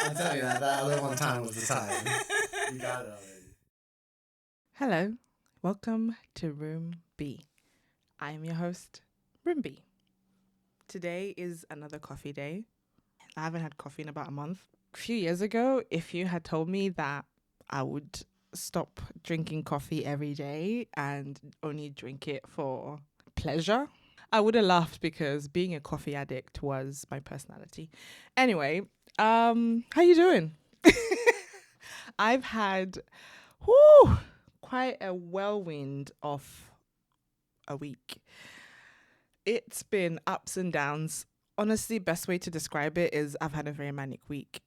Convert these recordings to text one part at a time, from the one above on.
I tell you that other one time was the time. You got it already. Hello, welcome to Room B. I am your host, Room B. Today is another coffee day. I haven't had coffee in about a month. A few years ago, if you had told me that I would stop drinking coffee every day and only drink it for pleasure, I would have laughed because being a coffee addict was my personality. Anyway, how you doing? I've had quite a whirlwind of a week. It's been ups and downs. Honestly, best way to describe it is I've had a very manic week.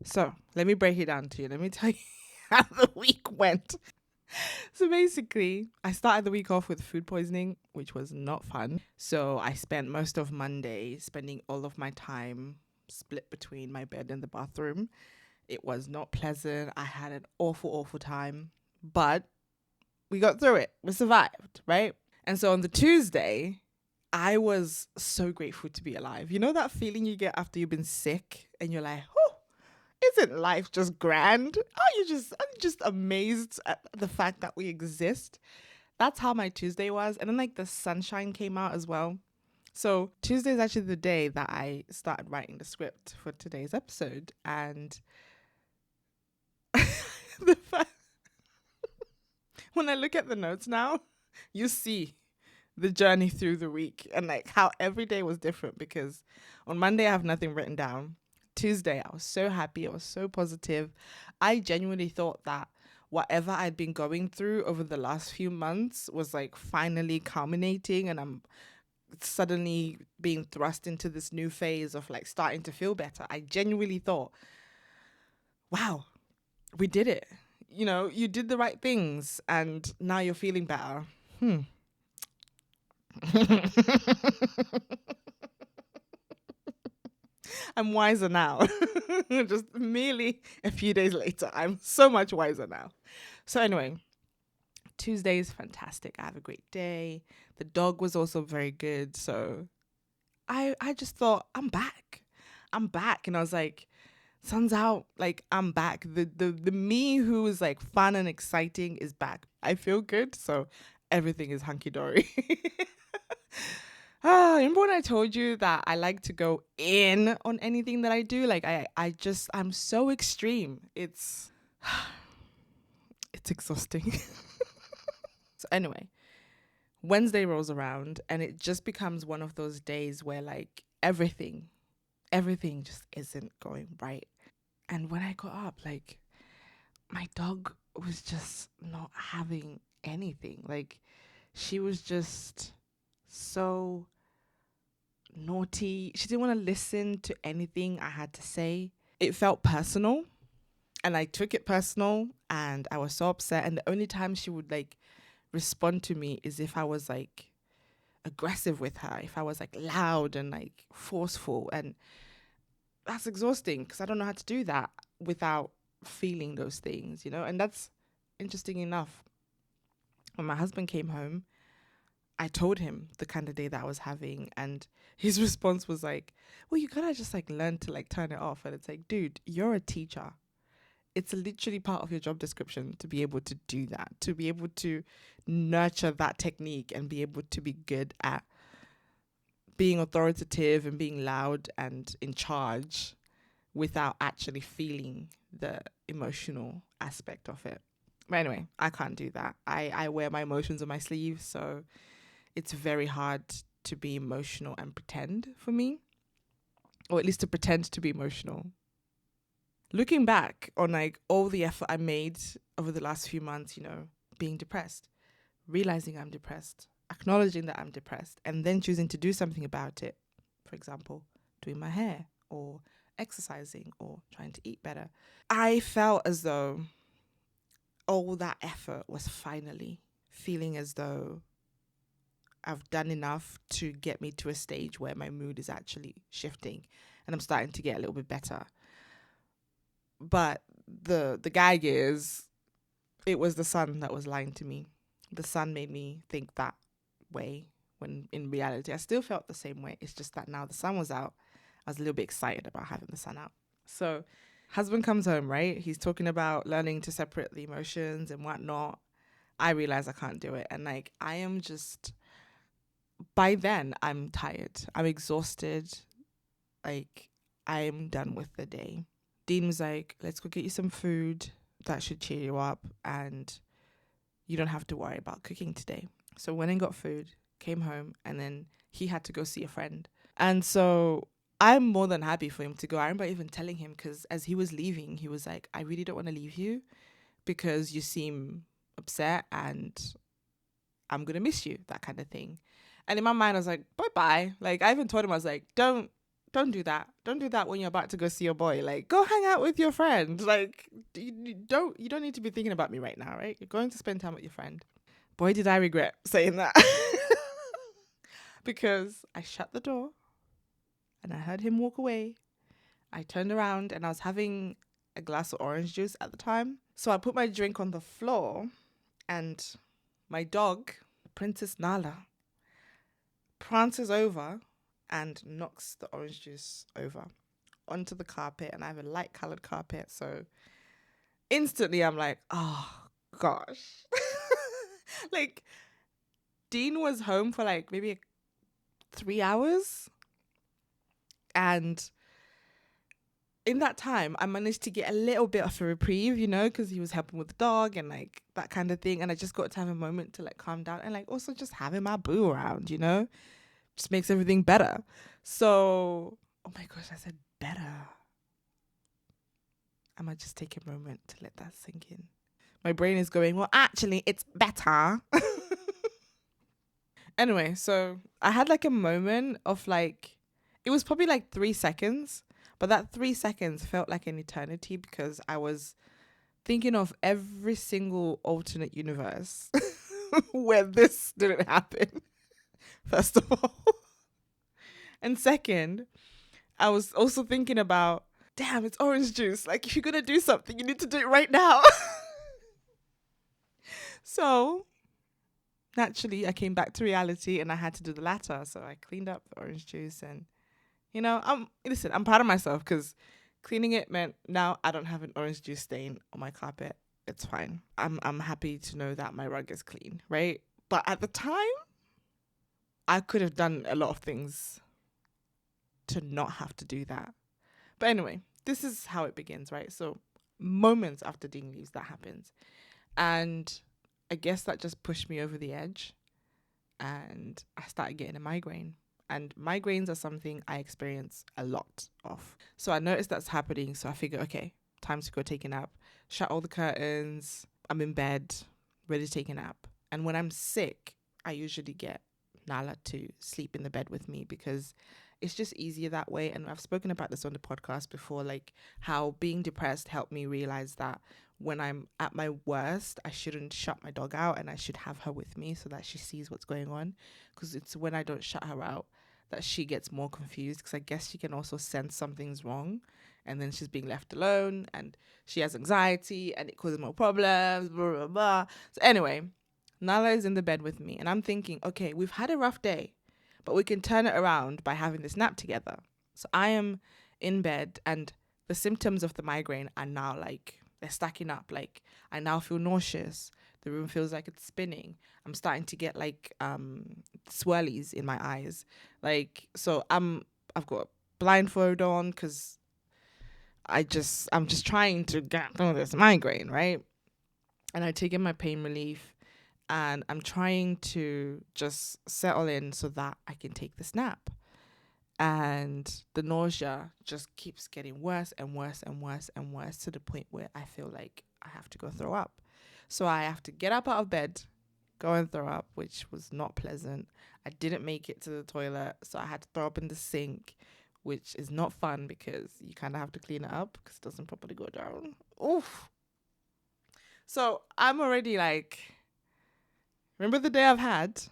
So let me break it down to you. Let me tell you how the week went. So basically, I started the week off with food poisoning, which was not fun. So I spent most of Monday spending all of my time split between my bed and the bathroom. It was not pleasant. I had an awful, awful time, but we got through it. We survived, right? And so on the Tuesday, I was so grateful to be alive. You know that feeling you get after you've been sick and you're like, oh, isn't life just grand? I'm just amazed at the fact that we exist. That's how my Tuesday was. And then like the sunshine came out as well. So Tuesday is actually the day that I started writing the script for today's episode. And the fact, when I look at the notes now, you see the journey through the week and like how every day was different because on Monday I have nothing written down. Tuesday I was so happy, I was so positive. I genuinely thought that whatever I'd been going through over the last few months was like finally culminating and I'm suddenly being thrust into this new phase of like starting to feel better. I genuinely thought, wow, we did it. You know, you did the right things and now you're feeling better. I'm wiser now. Just merely a few days later, I'm so much wiser now. So, anyway, Tuesday is fantastic. I have a great day. The dog was also very good. So, I just thought, I'm back. I'm back. And I was like, sun's out. Like, I'm back. The me who is like fun and exciting is back. I feel good. So, everything is hunky dory. Remember when I told you that I like to go in on anything that I do? Like I'm so extreme. It's exhausting. So anyway, Wednesday rolls around and it just becomes one of those days where like everything just isn't going right. And when I got up, like my dog was just not having anything. Like she was just so naughty. She didn't want to listen to anything I had to say. It felt personal and I took it personal and I was so upset. And the only time she would like respond to me is if I was like aggressive with her, if I was like loud and like forceful. And that's exhausting because I don't know how to do that without feeling those things, you know? And that's interesting enough. When my husband came home, I told him the kind of day that I was having, and his response was like, well, you gotta just like learn to like turn it off. And it's like, dude, you're a teacher. It's literally part of your job description to be able to do that, to be able to nurture that technique and be able to be good at being authoritative and being loud and in charge without actually feeling the emotional aspect of it. But anyway, I can't do that. I wear my emotions on my sleeve, so it's very hard to be emotional and pretend for me, or at least to pretend to be emotional. Looking back on like all the effort I made over the last few months, you know, being depressed, realizing I'm depressed, acknowledging that I'm depressed, and then choosing to do something about it. For example, doing my hair or exercising or trying to eat better. I felt as though all that effort was finally feeling as though I've done enough to get me to a stage where my mood is actually shifting and I'm starting to get a little bit better. But the gag is it was the sun that was lying to me. The sun made me think that way when in reality I still felt the same way. It's just that now the sun was out. I was a little bit excited about having the sun out. So husband comes home, right? He's talking about learning to separate the emotions and whatnot. I realize I can't do it. And like, I am just, by then, I'm tired. I'm exhausted. Like, I'm done with the day. Dean was like, let's go get you some food that should cheer you up. And you don't have to worry about cooking today. So went and got food, came home, and then he had to go see a friend. And so I'm more than happy for him to go. I remember even telling him, because as he was leaving, he was like, I really don't want to leave you because you seem upset and I'm going to miss you, that kind of thing. And in my mind, I was like, bye-bye. Like, I even told him, I was like, don't do that. Don't do that when you're about to go see your boy. Like, go hang out with your friend. Like, you don't need to be thinking about me right now, right? You're going to spend time with your friend. Boy, did I regret saying that. Because I shut the door and I heard him walk away. I turned around and I was having a glass of orange juice at the time. So I put my drink on the floor and my dog, Princess Nala, prances over and knocks the orange juice over onto the carpet. And I have a light colored carpet. So instantly I'm like, oh gosh. Like, Dean was home for like maybe 3 hours. And in that time, I managed to get a little bit of a reprieve, you know, because he was helping with the dog and like that kind of thing. And I just got to have a moment to like calm down and like also just having my boo around, you know, just makes everything better. So, oh my gosh, I said better. I might just take a moment to let that sink in. My brain is going, well, actually, it's better. Anyway, so I had like a moment of like, it was probably like 3 seconds, but that 3 seconds felt like an eternity because I was thinking of every single alternate universe where this didn't happen, first of all. And second, I was also thinking about, damn, it's orange juice. Like, if you're going to do something, you need to do it right now. So naturally, I came back to reality and I had to do the latter. So I cleaned up the orange juice and, you know, I'm proud of myself because cleaning it meant now I don't have an orange juice stain on my carpet. It's fine. I'm happy to know that my rug is clean, right? But at the time, I could have done a lot of things to not have to do that. But anyway, this is how it begins, right? So moments after Dean leaves, that happens. And I guess that just pushed me over the edge and I started getting a migraine. And migraines are something I experience a lot of. So I noticed that's happening. So I figure, okay, time to go take a nap. Shut all the curtains. I'm in bed, ready to take a nap. And when I'm sick, I usually get Nala to sleep in the bed with me because it's just easier that way. And I've spoken about this on the podcast before, like how being depressed helped me realize that when I'm at my worst, I shouldn't shut my dog out and I should have her with me so that she sees what's going on. Because it's when I don't shut her out that she gets more confused because I guess she can also sense something's wrong and then she's being left alone and she has anxiety and it causes more problems, blah, blah, blah. So anyway, Nala is in the bed with me and I'm thinking, okay, we've had a rough day, but we can turn it around by having this nap together. So I am in bed and the symptoms of the migraine are now like, they're stacking up. Like I now feel nauseous. The room feels like it's spinning. I'm starting to get like swirlies in my eyes. Like, so I've got a blindfold on because I'm just trying to get through this migraine, right? And I take in my pain relief and I'm trying to just settle in so that I can take this nap. And the nausea just keeps getting worse and worse and worse and worse to the point where I feel like I have to go throw up. So I have to get up out of bed, go and throw up, which was not pleasant. I didn't make it to the toilet, so I had to throw up in the sink, which is not fun because you kind of have to clean it up because it doesn't properly go down. Oof. So I'm already like, remember the day I've had?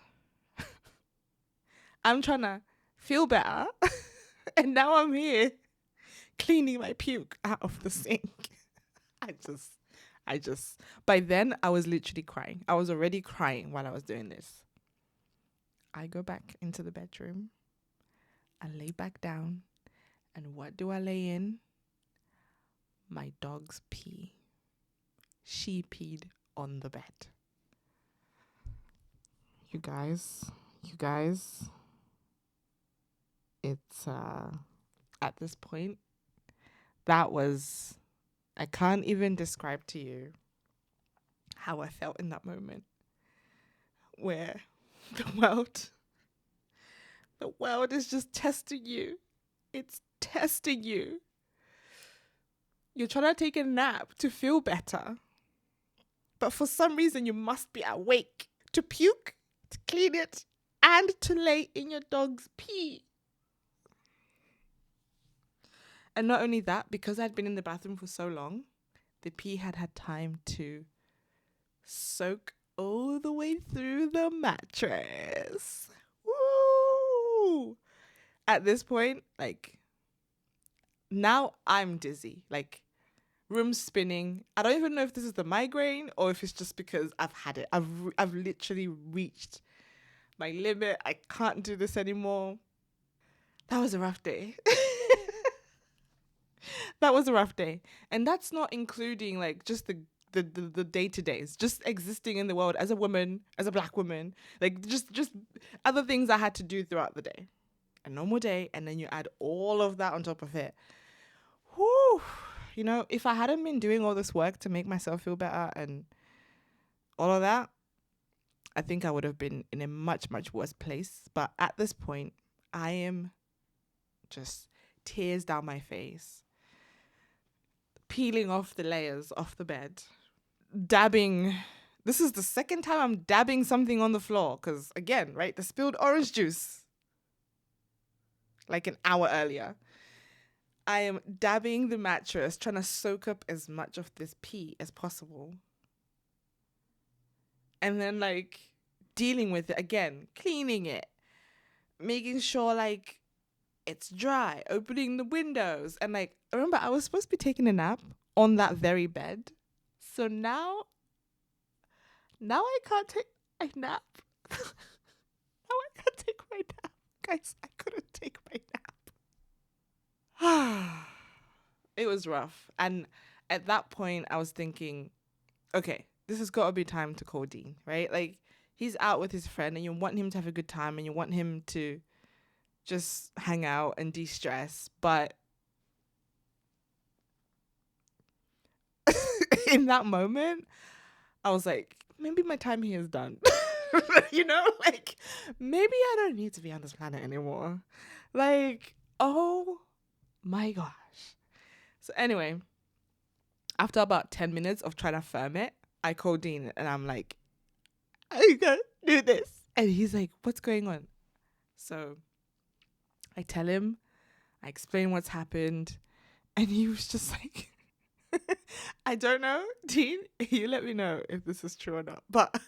I'm trying to feel better. And now I'm here cleaning my puke out of the sink. I just, by then I was literally crying. I was already crying while I was doing this. I go back into the bedroom. I lay back down. And what do I lay in? my dog's pee. She peed on the bed. You guys, it's at this point, that was, I can't even describe to you how I felt in that moment where the world is just testing you. It's testing you. You're trying to take a nap to feel better, but for some reason you must be awake to puke, to clean it, and to lay in your dog's pee. And not only that, because I'd been in the bathroom for so long, the pee had had time to soak all the way through the mattress. Woo! At this point, like, now I'm dizzy, like, room spinning. I don't even know if this is the migraine or if it's just because I've had it. I've literally reached my limit. I can't do this anymore. That was a rough day. That was a rough day. And that's not including like just the day-to-days, just existing in the world as a woman, as a black woman, like just other things I had to do throughout the day. A normal day, and then you add all of that on top of it. Whew. You know, if I hadn't been doing all this work to make myself feel better and all of that, I think I would have been in a much, much worse place. But at this point, I am just tears down my face, peeling off the layers off the bed, dabbing. This is the second time I'm dabbing something on the floor because, again, right, the spilled orange juice like an hour earlier. I am dabbing the mattress, trying to soak up as much of this pee as possible. And then, like, dealing with it again, cleaning it, making sure, like, it's dry, opening the windows. And, like, remember, I was supposed to be taking a nap on that very bed. So now I can't take my nap. Now I can't take my nap. Guys, I couldn't take my nap. It was rough. And at that point, I was thinking, okay, this has got to be time to call Dean, right? Like, he's out with his friend and you want him to have a good time and you want him to just hang out and de-stress. But in that moment, I was like, maybe my time here is done. You know, like, maybe I don't need to be on this planet anymore. Like, oh my gosh. So anyway, after about 10 minutes of trying to firm it, I called Dean and I'm like, I gotta do this. And he's like, what's going on? So I tell him, I explain what's happened. And he was just like, I don't know, Dean, you let me know if this is true or not. But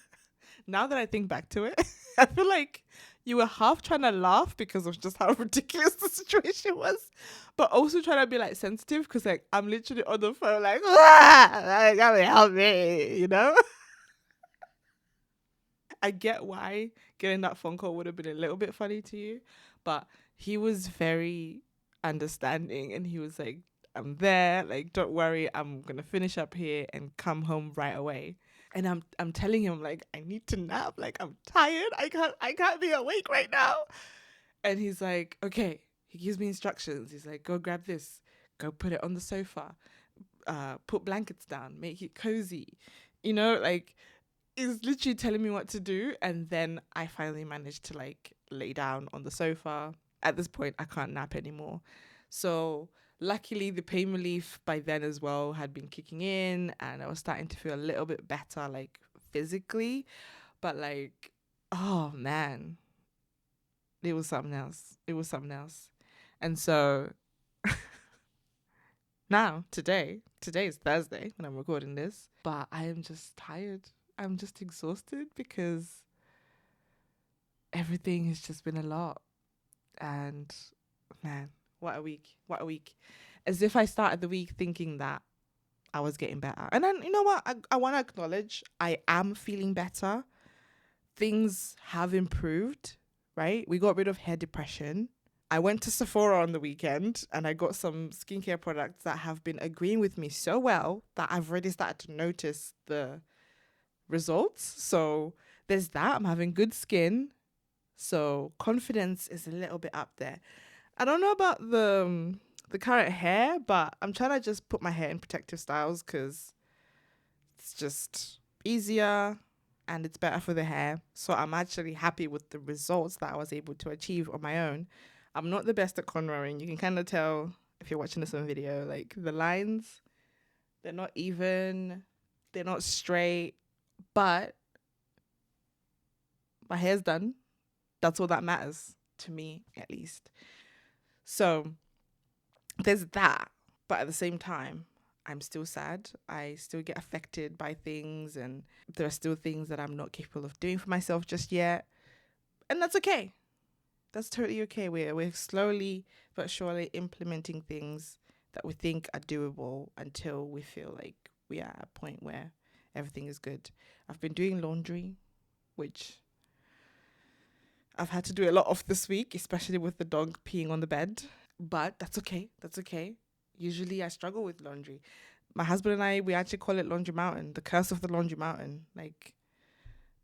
now that I think back to it, I feel like you were half trying to laugh because of just how ridiculous the situation was, but also trying to be like sensitive because like I'm literally on the phone like, like, help me, you know? I get why getting that phone call would have been a little bit funny to you, but he was very understanding and he was like, I'm there, like, don't worry, I'm gonna finish up here and come home right away. And I'm telling him like I need to nap, like I'm tired, I can't be awake right now. And he's like, okay. He gives me instructions. He's like, go grab this, go put it on the sofa, put blankets down, make it cozy. You know, like he's literally telling me what to do. And then I finally managed to like lay down on the sofa. At this point, I can't nap anymore. So luckily, the pain relief by then as well had been kicking in and I was starting to feel a little bit better, like physically. But like, oh man, it was something else. It was something else. And so now, today is Thursday when I'm recording this, but I am just tired. I'm just exhausted because everything has just been a lot. And man, what a week. What a week. As if I started the week thinking that I was getting better. And then, you know what? I want to acknowledge I am feeling better. Things have improved, right? We got rid of hair depression. I went to Sephora on the weekend and I got some skincare products that have been agreeing with me so well that I've already started to notice the results. So there's that. I'm having good skin. So confidence is a little bit up there. I don't know about the current hair, but I'm trying to just put my hair in protective styles because it's just easier and it's better for the hair. So I'm actually happy with the results that I was able to achieve on my own. I'm not the best at cornrowing. You can kind of tell if you're watching this on video, like the lines, they're not even, they're not straight, but my hair's done. That's all that matters to me, at least. So there's that. But at the same time, I'm still sad. I still get affected by things, and there are still things that I'm not capable of doing for myself just yet. And that's okay. That's totally okay. We're slowly but surely implementing things that we think are doable until we feel like we are at a point where everything is good. I've been doing laundry, which I've had to do a lot of this week, especially with the dog peeing on the bed. But that's okay. That's okay. Usually I struggle with laundry. My husband and I, we actually call it Laundry Mountain, the curse of the Laundry Mountain. Like,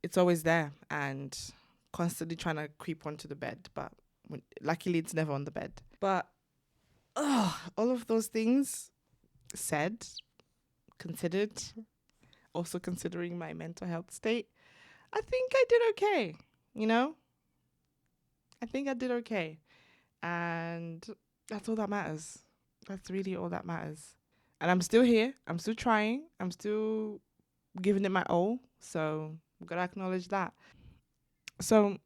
it's always there and constantly trying to creep onto the bed. But luckily, it's never on the bed. But all of those things said, considered, also considering my mental health state, I think I did okay. You know, I think I did okay. And that's all that matters. That's really all that matters. And I'm still here. I'm still trying. I'm still giving it my all. So we've got to acknowledge that. So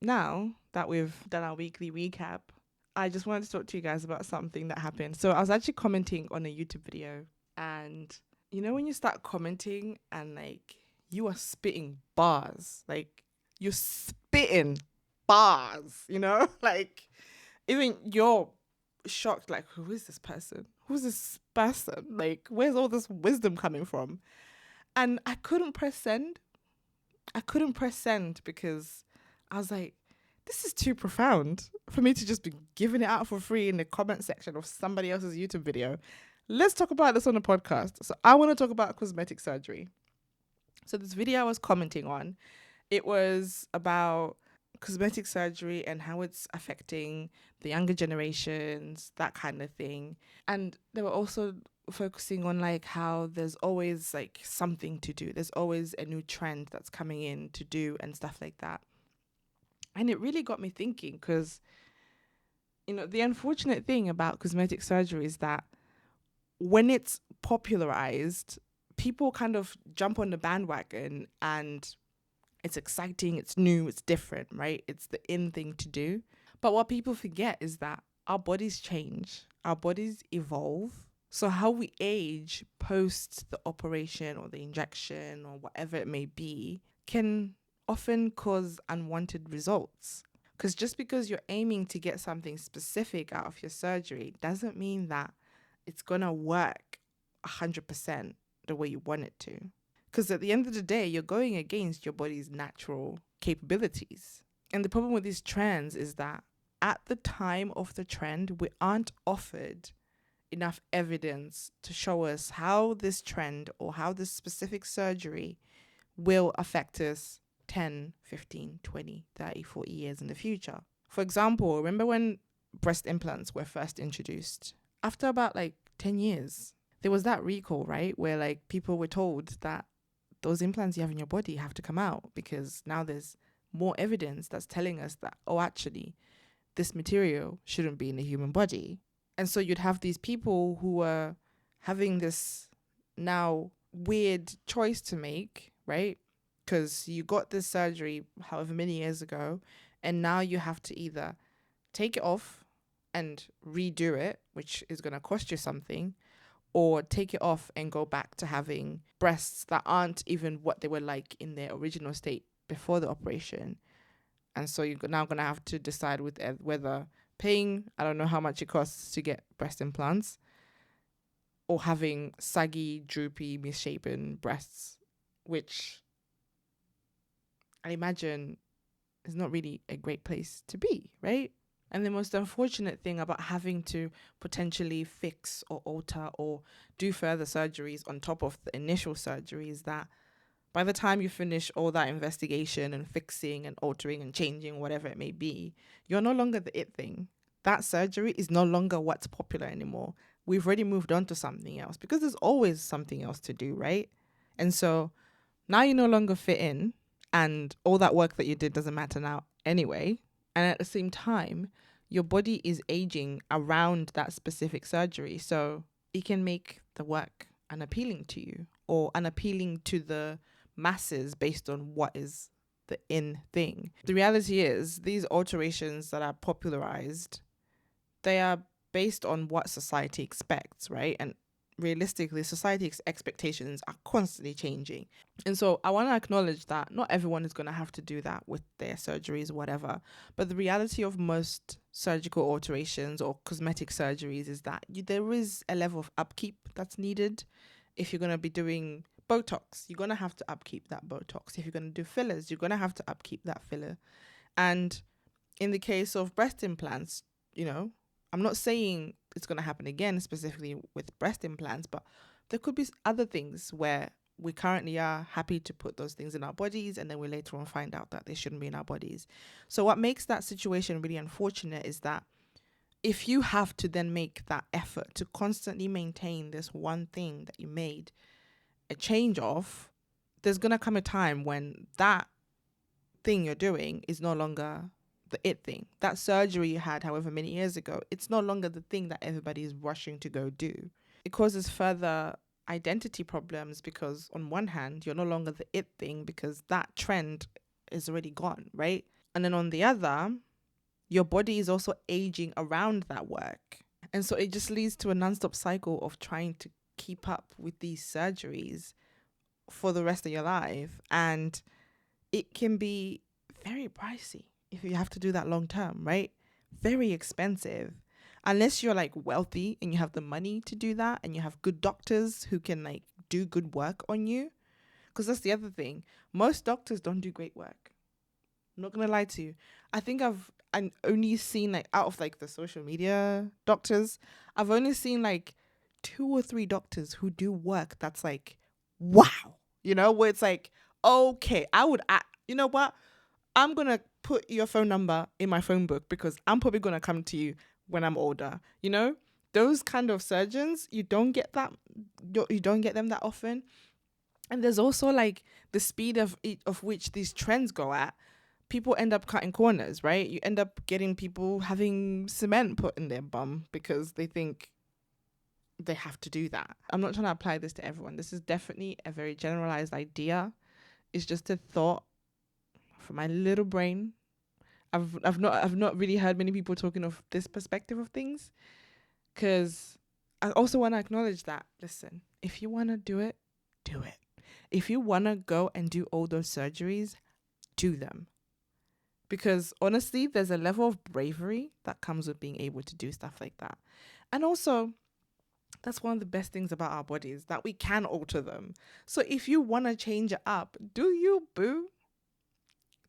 now that we've done our weekly recap, I just wanted to talk to you guys about something that happened. So I was actually commenting on a YouTube video, and you know when you start commenting and like you are spitting bars, like you're spitting bars, you know? Like even you're shocked, like, who is this person? Who's this person? Like, where's all this wisdom coming from? And I couldn't press send. I couldn't press send because I was like, this is too profound for me to just be giving it out for free in the comment section of somebody else's YouTube video. Let's talk about this on the podcast. So I want to talk about cosmetic surgery. So this video I was commenting on, it was about cosmetic surgery and how it's affecting the younger generations, that kind of thing. And they were also focusing on like how there's always like something to do. There's always a new trend that's coming in to do and stuff like that. And it really got me thinking because, you know, the unfortunate thing about cosmetic surgery is that when it's popularized, people kind of jump on the bandwagon and it's exciting, it's new, it's different, right? It's the in thing to do. But what people forget is that our bodies change, our bodies evolve. So how we age post the operation or the injection or whatever it may be can often cause unwanted results. Because just because you're aiming to get something specific out of your surgery doesn't mean that it's going to work 100% the way you want it to. Because at the end of the day, you're going against your body's natural capabilities. And the problem with these trends is that at the time of the trend, we aren't offered enough evidence to show us how this trend or how this specific surgery will affect us 10, 15, 20, 30, 40 years in the future. For example, remember when breast implants were first introduced? After about like 10 years, there was that recall, right? Where like people were told that those implants you have in your body have to come out because now there's more evidence that's telling us that, oh, actually, this material shouldn't be in the human body. And so you'd have these people who are having this now weird choice to make, right? Because you got this surgery however many years ago, and now you have to either take it off and redo it, which is going to cost you something, or take it off and go back to having breasts that aren't even what they were like in their original state before the operation. And so you're now going to have to decide with whether paying, I don't know how much it costs to get breast implants, or having saggy, droopy, misshapen breasts, which I imagine is not really a great place to be, right? And the most unfortunate thing about having to potentially fix or alter or do further surgeries on top of the initial surgery is that by the time you finish all that investigation and fixing and altering and changing, whatever it may be, you're no longer the it thing. That surgery is no longer what's popular anymore. We've already moved on to something else because there's always something else to do, right? And so now you no longer fit in, and all that work that you did doesn't matter now anyway. And at the same time, your body is aging around that specific surgery. So it can make the work unappealing to you or unappealing to the masses based on what is the in thing. The reality is, these alterations that are popularized, they are based on what society expects, right? And realistically, society's expectations are constantly changing. And so I want to acknowledge that not everyone is going to have to do that with their surgeries, whatever. But the reality of most surgical alterations or cosmetic surgeries is that there is a level of upkeep that's needed. If you're going to be doing Botox, you're going to have to upkeep that Botox. If you're going to do fillers, you're going to have to upkeep that filler. And in the case of breast implants, I'm not saying it's going to happen again specifically with breast implants, but there could be other things where we currently are happy to put those things in our bodies, and then we later on find out that they shouldn't be in our bodies. So what makes that situation really unfortunate is that if you have to then make that effort to constantly maintain this one thing that you made a change of, there's going to come a time when that thing you're doing is no longer the it thing. That surgery you had however many years ago, it's no longer the thing that everybody is rushing to go do. It causes further identity problems because on one hand, you're no longer the it thing because that trend is already gone, right? And then on the other, your body is also aging around that work. And so it just leads to a nonstop cycle of trying to keep up with these surgeries for the rest of your life. And it can be very pricey if you have to do that long term, right? Very expensive. Unless you're like wealthy and you have the money to do that and you have good doctors who can like do good work on you. Because that's the other thing. Most doctors don't do great work. I'm not going to lie to you. I think I've only seen like out of like the social media doctors, I've only seen like 2 or 3 doctors who do work that's like, wow, where it's like, okay, you know what? I'm going to put your phone number in my phone book because I'm probably going to come to you when I'm older. Those kind of surgeons, you don't get them that often. And there's also like the speed of which these trends go at. People end up cutting corners, right? You end up getting people having cement put in their bum because they think they have to do that. I'm not trying to apply this to everyone. This is definitely a very generalized idea. It's just a thought from my little brain. I've not really heard many people talking of this perspective of things, because I also want to acknowledge that, listen, if you want to do it, do it. If you want to go and do all those surgeries, do them. Because honestly, there's a level of bravery that comes with being able to do stuff like that. And also, that's one of the best things about our bodies, that we can alter them. So if you want to change it up, do you, boo?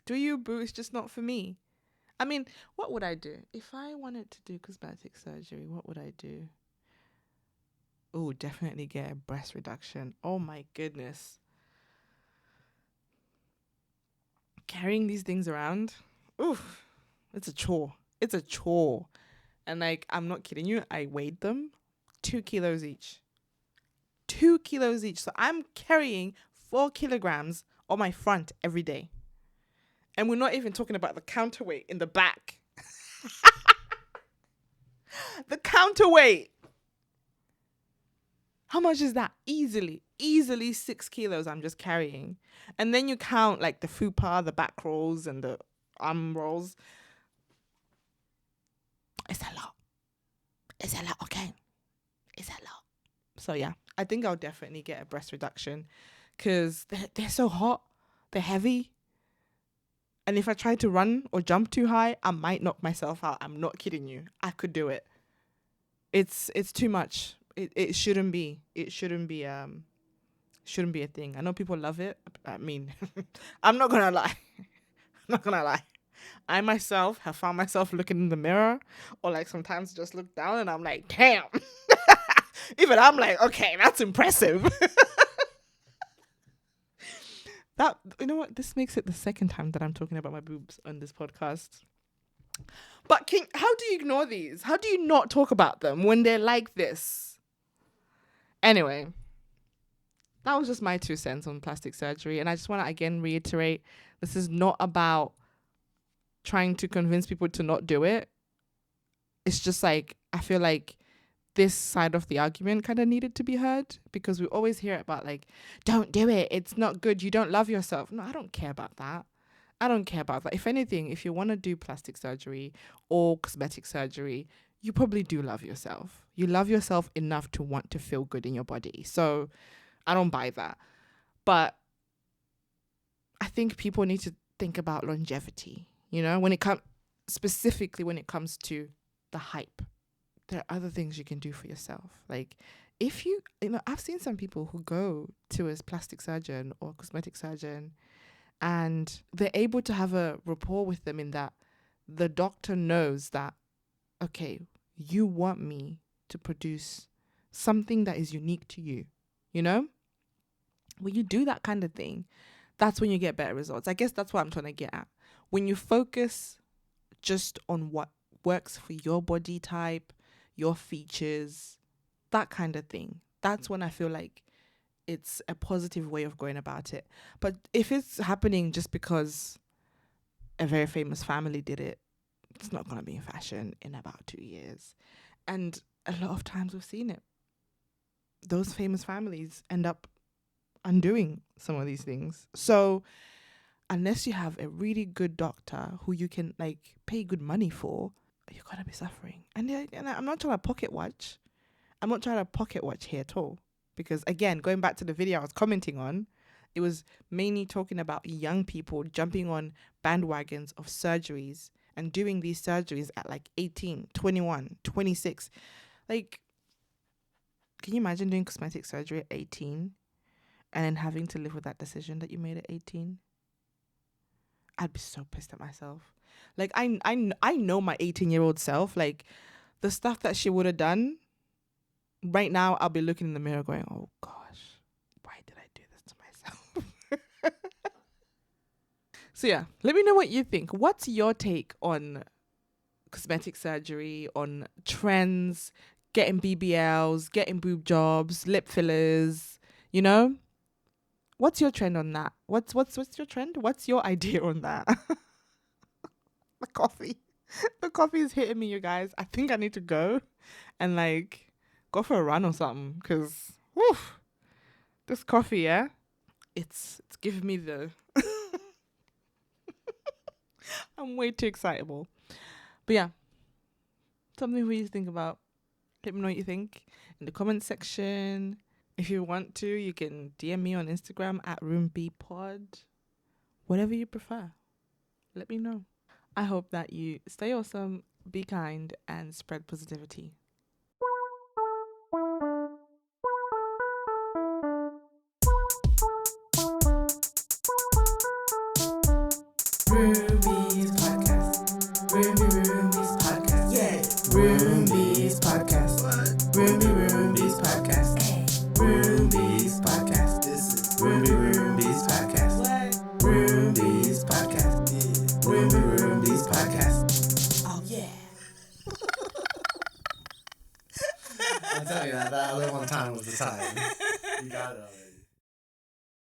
Do you, boo? It's just not for me. I mean, what would I do? If I wanted to do cosmetic surgery, what would I do? Oh, definitely get a breast reduction. Oh my goodness. Carrying these things around, oof, it's a chore. It's a chore. And like, I'm not kidding you, I weighed them, 2 kilos each. 2 kilos each. So I'm carrying 4 kilograms on my front every day. And we're not even talking about the counterweight in the back. The counterweight. How much is that? Easily 6 kilos I'm just carrying. And then you count like the fupa, the back rolls, and the arm rolls. It's a lot. It's a lot, okay? It's a lot. So yeah, I think I'll definitely get a breast reduction because they're so hot. They're heavy. And if I try to run or jump too high, I might knock myself out. I'm not kidding you. I could do it. It's too much. It shouldn't be. It shouldn't be a thing. I know people love it. I mean, I'm not gonna lie. I'm not gonna lie. I myself have found myself looking in the mirror, or like sometimes just look down and I'm like, damn. Even I'm like, okay, that's impressive. That, you know what? This makes it the second time that I'm talking about my boobs on this podcast. But how do you ignore these? How do you not talk about them when they're like this? Anyway, that was just my 2 cents on plastic surgery. And I just want to again reiterate, this is not about trying to convince people to not do it. It's just like, I feel like this side of the argument kind of needed to be heard, because we always hear about like, don't do it, it's not good, you don't love yourself. No, I don't care about that. I don't care about that. If anything, if you want to do plastic surgery or cosmetic surgery, you probably do love yourself. You love yourself enough to want to feel good in your body. So I don't buy that. But I think people need to think about longevity, you know, specifically when it comes to the hype. There are other things you can do for yourself. Like if you know, I've seen some people who go to a plastic surgeon or cosmetic surgeon and they're able to have a rapport with them in that the doctor knows that, okay, you want me to produce something that is unique to you, you know? When you do that kind of thing, that's when you get better results. I guess that's what I'm trying to get at. When you focus just on what works for your body type, your features, that kind of thing, that's when I feel like it's a positive way of going about it. But if it's happening just because a very famous family did it, it's not going to be in fashion in about 2 years. And a lot of times we've seen it. Those famous families end up undoing some of these things. So unless you have a really good doctor who you can like pay good money for, you're going to be suffering. And I'm not trying to pocket watch. I'm not trying to pocket watch here at all. Because again, going back to the video I was commenting on, it was mainly talking about young people jumping on bandwagons of surgeries and doing these surgeries at like 18, 21, 26. Like, can you imagine doing cosmetic surgery at 18 and then having to live with that decision that you made at 18? I'd be so pissed at myself. Like, I know my 18-year-old self, like the stuff that she would have done. Right now, I'll be looking in the mirror going, oh gosh, why did I do this to myself? So yeah, let me know what you think. What's your take on cosmetic surgery, on trends, getting BBLs, getting boob jobs, lip fillers, you know? What's your trend on that? What's your trend? What's your idea on that? The coffee. The coffee is hitting me, you guys. I think I need to go and like go for a run or something, because this coffee, yeah, it's giving me the I'm way too excitable. But yeah, something for you to think about. Let me know what you think in the comment section. If you want to, you can DM me on Instagram at roombpod. Whatever you prefer, let me know. I hope that you stay awesome, be kind, and spread positivity. Ruby's podcast. Ruby's podcast. Yeah. Ruby's podcast. What? Ruby's podcast. Hey. Ruby's podcast. This is Ruby's podcast. What? Ruby's podcast. Yeah. Ruby's podcast. Oh yeah. I'm telling you that other one time was the time. You got it already.